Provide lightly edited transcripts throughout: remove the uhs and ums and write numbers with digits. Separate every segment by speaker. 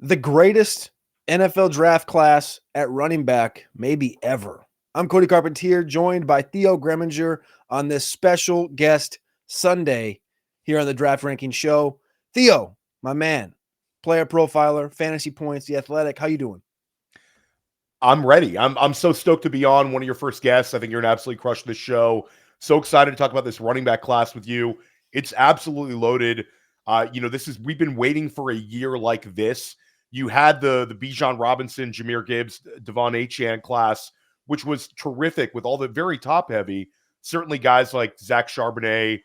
Speaker 1: The greatest NFL draft class at running back, maybe ever. I'm Cody Carpentier, joined by Theo Gremminger on this special guest Sunday here on the Draft Ranking Show. Theo, my man, player profiler, fantasy points, the athletic. How you doing?
Speaker 2: I'm ready. I'm so stoked to be on one of your first guests. I think you're an absolutely crushing the show. So excited to talk about this running back class with you. It's absolutely loaded. This is we've been waiting for a year like this. You had the Bijan Robinson, Jahmyr Gibbs, Devon Achane class, which was terrific with all the very top heavy. Certainly, guys like Zach Charbonnet,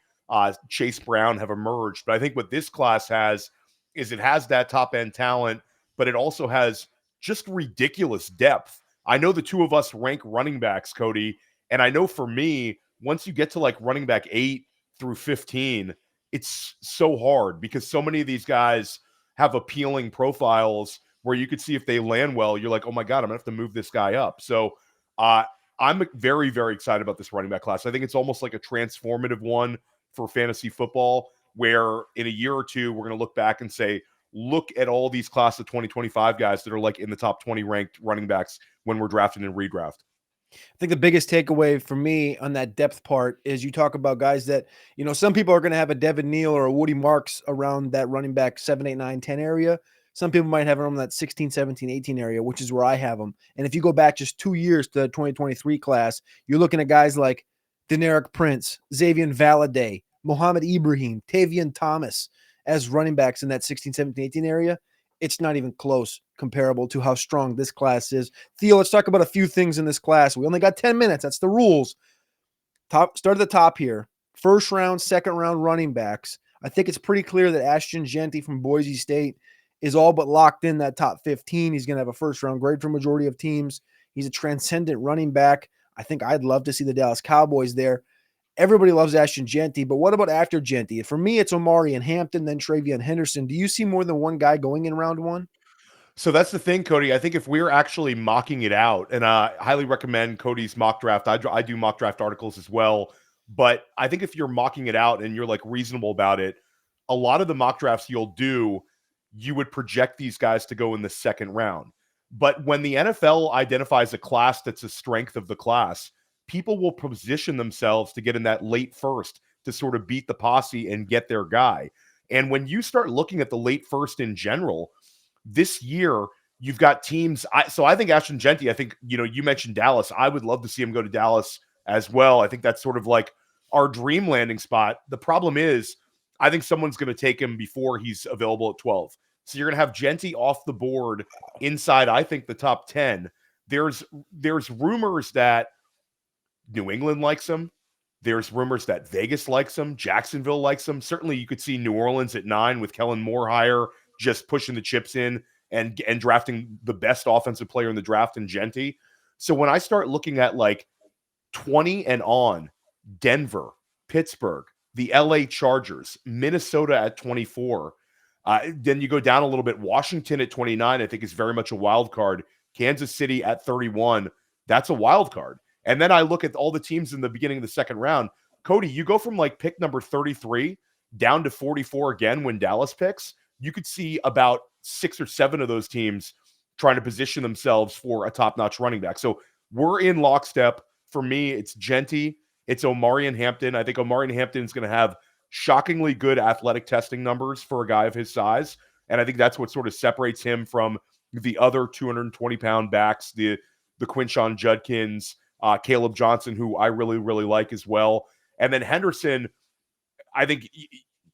Speaker 2: Chase Brown have emerged. But I think what this class has is it has that top end talent, but it also has just ridiculous depth. I know the two of us rank running backs, Cody, and I know for me, once you get to like running back 8 through 15, it's so hard because so many of these guys have appealing profiles where you could see if they land well, you're like, oh my God, I'm gonna have to move this guy up. So uh, I'm very, very excited about this running back class. I think it's almost like a transformative one for fantasy football, where in a year or two, we're gonna look back and say, look at all these class of 2025 guys that are like in the top 20 ranked running backs when we're drafting and redraft.
Speaker 1: I think the biggest takeaway for me on that depth part is you talk about guys that, some people are going to have a Devin Neal or a Woody Marks around that running back 7, 8, 9, 10 area. Some people might have them in that 16, 17, 18 area, which is where I have them. And if you go back just 2 years to the 2023 class, you're looking at guys like Deneric Prince, Xavier Valladay, Mohamed Ibrahim, Tavian Thomas as running backs in that 16, 17, 18 area. It's not even close comparable to how strong this class is. Theo, let's talk about a few things in this class. We only got 10 minutes. That's the rules. Start at the top here. First round, second round running backs. I think it's pretty clear that Ashton Jeanty from Boise State is all but locked in that top 15. He's going to have a first round grade for majority of teams. He's a transcendent running back. I think I'd love to see the Dallas Cowboys there. Everybody loves Ashton Jeanty, but what about after Jeanty? For me, it's Omari and Hampton, then Travion Henderson. Do you see more than one guy going in round one?
Speaker 2: So that's the thing, Cody. I think if we're actually mocking it out, and I highly recommend Cody's mock draft, I do mock draft articles as well. But I think if you're mocking it out and you're like reasonable about it, a lot of the mock drafts you'll do, you would project these guys to go in the second round. But when the NFL identifies a class that's a strength of the class, people will position themselves to get in that late first to sort of beat the posse and get their guy. And when you start looking at the late first in general, this year you've got teams. So I think Ashton Jeanty, I think, you mentioned Dallas. I would love to see him go to Dallas as well. I think that's sort of like our dream landing spot. The problem is, I think someone's going to take him before he's available at 12. So you're going to have Jeanty off the board inside, I think, the top 10. There's rumors that New England likes him. There's rumors that Vegas likes him. Jacksonville likes him. Certainly, you could see New Orleans at 9 with Kellen Moore higher, just pushing the chips in and drafting the best offensive player in the draft in Jeanty. So when I start looking at like 20 and on, Denver, Pittsburgh, the LA Chargers, Minnesota at 24, then you go down a little bit. Washington at 29, I think, is very much a wild card. Kansas City at 31, that's a wild card. And then I look at all the teams in the beginning of the second round. Cody, you go from like pick number 33 down to 44 again when Dallas picks. You could see about 6 or 7 of those teams trying to position themselves for a top-notch running back. So we're in lockstep. For me, it's Jeanty, it's Omari and Hampton. I think Omari and Hampton is going to have shockingly good athletic testing numbers for a guy of his size. And I think that's what sort of separates him from the other 220-pound backs, the Quinshon Judkins, Caleb Johnson, who I really, really like as well. And then Henderson, I think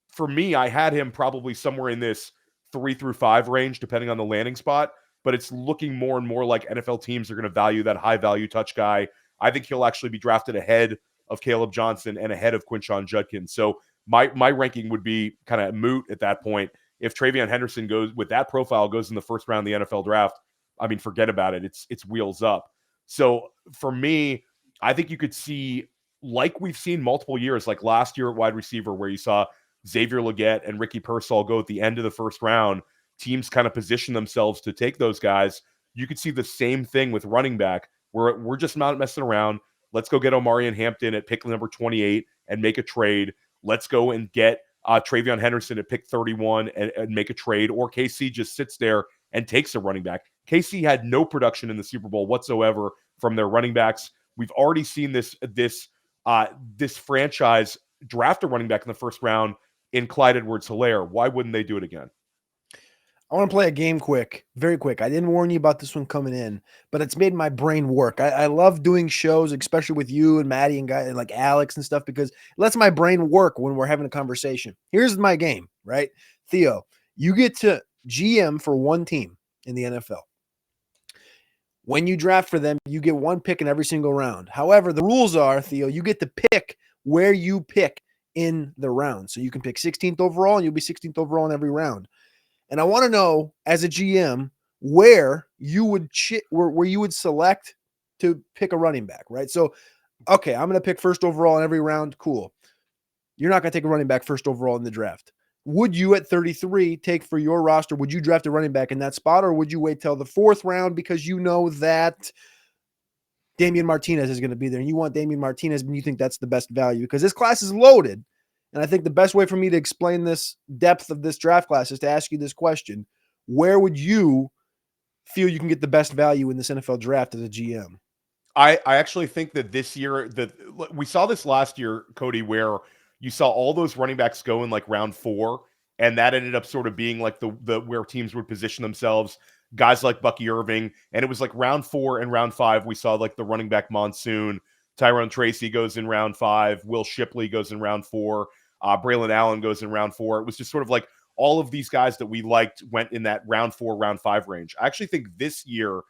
Speaker 2: for me, I had him probably somewhere in this 3 through 5 range, depending on the landing spot. But it's looking more and more like NFL teams are going to value that high value touch guy. I think he'll actually be drafted ahead of Caleb Johnson and ahead of Quinshon Judkins. So my ranking would be kind of moot at that point. If Travion Henderson goes with that profile, goes in the first round of the NFL draft, I mean, forget about it. It's wheels up. So for me, I think you could see, like we've seen multiple years, like last year at wide receiver, where you saw Xavier Legette and Ricky Pearsall go at the end of the first round. Teams kind of position themselves to take those guys. You could see the same thing with running back, where we're just not messing around. Let's go get Omari and Hampton at pick number 28 and make a trade. Let's go and get Travion Henderson at pick 31 and make a trade. Or KC just sits there and takes a running back. KC had no production in the Super Bowl whatsoever from their running backs. We've already seen this franchise draft a running back in the first round in Clyde Edwards-Helaire. Why wouldn't they do it again?
Speaker 1: I want to play a game very quick. I didn't warn you about this one coming in, but it's made my brain work. I love doing shows, especially with you and Maddie and guys like Alex and stuff, because it lets my brain work when we're having a conversation. Here's my game, right? Theo, you get to GM for one team in the NFL. When you draft for them, you get one pick in every single round. However, the rules are, Theo, you get to pick where you pick in the round. So you can pick 16th overall, and you'll be 16th overall in every round. And I want to know, as a GM, where you would where you would select to pick a running back, right? So, okay, I'm going to pick first overall in every round. Cool. You're not going to take a running back first overall in the draft. Would you at 33 take for your roster? Would you draft a running back in that spot, or would you wait till the fourth round because you know that Damian Martinez is going to be there and you want Damian Martinez and you think that's the best value? Because this class is loaded. And I think the best way for me to explain this depth of this draft class is to ask you this question. Where would you feel you can get the best value in this NFL draft as a GM?
Speaker 2: I actually think that this year, we saw this last year, Cody, where you saw all those running backs go in like round 4, and that ended up sort of being like the where teams would position themselves. Guys like Bucky Irving, and it was like round 4 and round 5. We saw like the running back monsoon. Tyrone Tracy goes in round 5. Will Shipley goes in round 4. Braylon Allen goes in round 4. It was just sort of like all of these guys that we liked went in that round 4, round 5 range. I actually think this year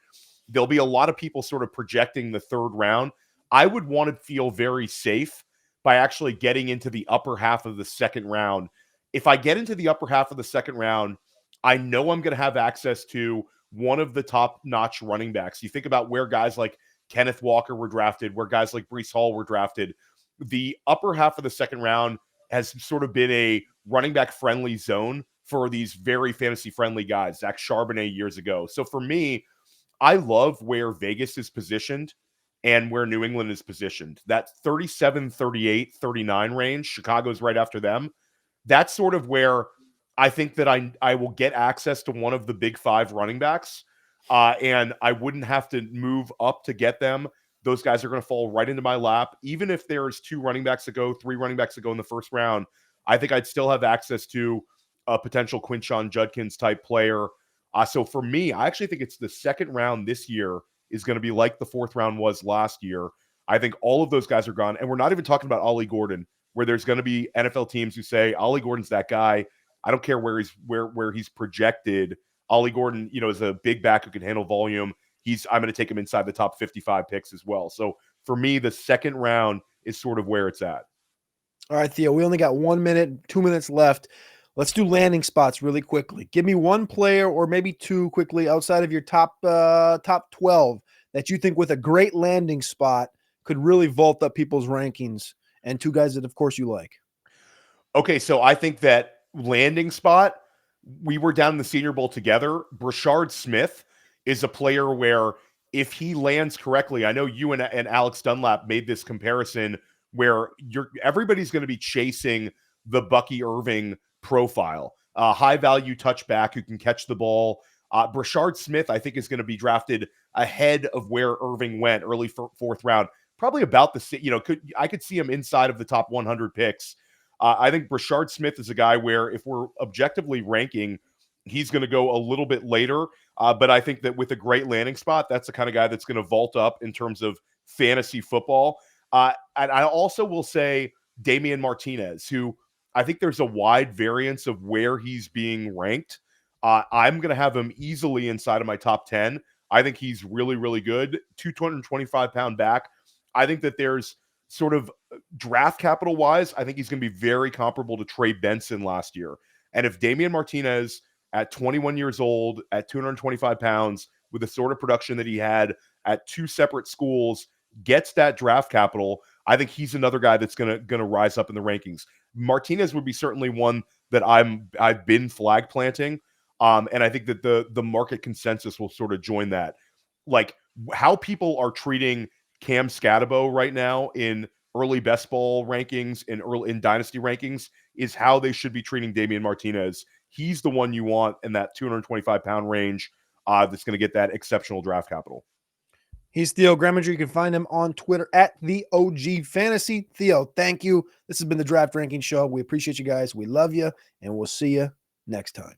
Speaker 2: there'll be a lot of people sort of projecting the third round. I would want to feel very safe by actually getting into the upper half of the second round. If I get into the upper half of the second round, I know I'm going to have access to one of the top-notch running backs. You think about where guys like Kenneth Walker were drafted, where guys like Breece Hall were drafted. The upper half of the second round has sort of been a running back friendly zone for these very fantasy friendly guys, Zach Charbonnet years ago. So for me, I love where Vegas is positioned and where New England is positioned. That 37, 38, 39 range, Chicago's right after them. That's sort of where I think that I will get access to one of the big 5 running backs, and I wouldn't have to move up to get them. Those guys are going to fall right into my lap. Even if there's 2 running backs to go, 3 running backs to go in the first round, I think I'd still have access to a potential Quinshon Judkins type player. So for me, I actually think it's the second round this year is going to be like the fourth round was last year. I think all of those guys are gone. And we're not even talking about Ollie Gordon, where there's going to be NFL teams who say, Ollie Gordon's that guy. I don't care where he's projected. Ollie Gordon, is a big back who can handle volume. I'm going to take him inside the top 55 picks as well. So for me, the second round is sort of where it's at.
Speaker 1: All right, Theo, we only got 1 minute, 2 minutes left. Let's do landing spots really quickly. Give me one player or maybe 2 quickly outside of your top 12 that you think with a great landing spot could really vault up people's rankings, and 2 guys that, of course, you like.
Speaker 2: Okay, so I think that landing spot, we were down in the Senior Bowl together. Brashard Smith is a player where if he lands correctly, I know you and Alex Dunlap made this comparison where everybody's going to be chasing the Bucky Irving profile, high value touchback who can catch the ball. Brashard Smith, I think, is going to be drafted ahead of where Irving went, early fourth round, probably about I could see him inside of the top 100 picks. I think Brashard Smith is a guy where if we're objectively ranking, he's going to go a little bit later. But I think that with a great landing spot, that's the kind of guy that's going to vault up in terms of fantasy football. And I also will say Damian Martinez, who I think there's a wide variance of where he's being ranked. I'm going to have him easily inside of my top 10. I think he's really, really good. 225-pound back. I think that there's sort of draft capital wise, I think he's going to be very comparable to Trey Benson last year. And if Damian Martinez at 21 years old, at 225 pounds, with the sort of production that he had at 2 separate schools, gets that draft capital, I think he's another guy that's going to rise up in the rankings. Martinez would be certainly one that I've been flag planting. And I think that the market consensus will sort of join that. Like how people are treating Cam Scatabo right now in early best ball rankings and in dynasty rankings is how they should be treating Damian Martinez. He's the one you want in that 225-pound range. that's going to get that exceptional draft capital.
Speaker 1: He's Theo Gremminger. You can find him on Twitter at the OG Fantasy. Theo, thank you. This has been the Draft Ranking Show. We appreciate you guys. We love you, and we'll see you next time.